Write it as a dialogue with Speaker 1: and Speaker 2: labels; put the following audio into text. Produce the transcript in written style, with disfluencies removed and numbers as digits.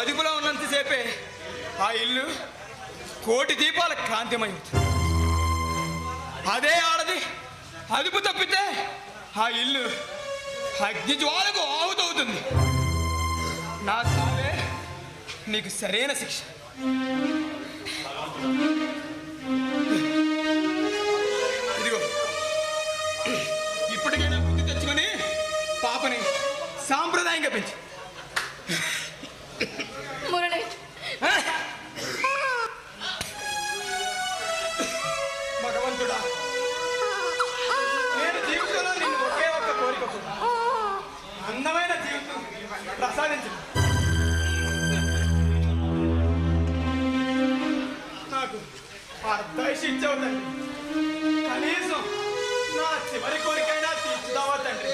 Speaker 1: అదుపులో ఉన్నంతసేపే ఆ ఇల్లు కోటి దీపాల కాంతిమయం. అదే ఆడది అదుపు తప్పితే ఆ ఇల్లు అగ్ని జ్వాలకు ఆహుతవుతుంది. నా సావే నీకు సరైన శిక్ష. ఇదిగో ఇప్పటికైనా బుద్ధి తెచ్చుకొని పాపని సాంప్రదాయంగా పెంచి. భగవంతుడా, నేను జీవితంలో నిన్ను ఒకే ఒక్క కోరిక, అందమైన జీవితం ప్రసాదించు. నాకు అర్ధాయిషి ఇచ్చావు తండ్రి, కనీసం నా చివరి కోరికైనా తీర్చుతావా తండ్రి.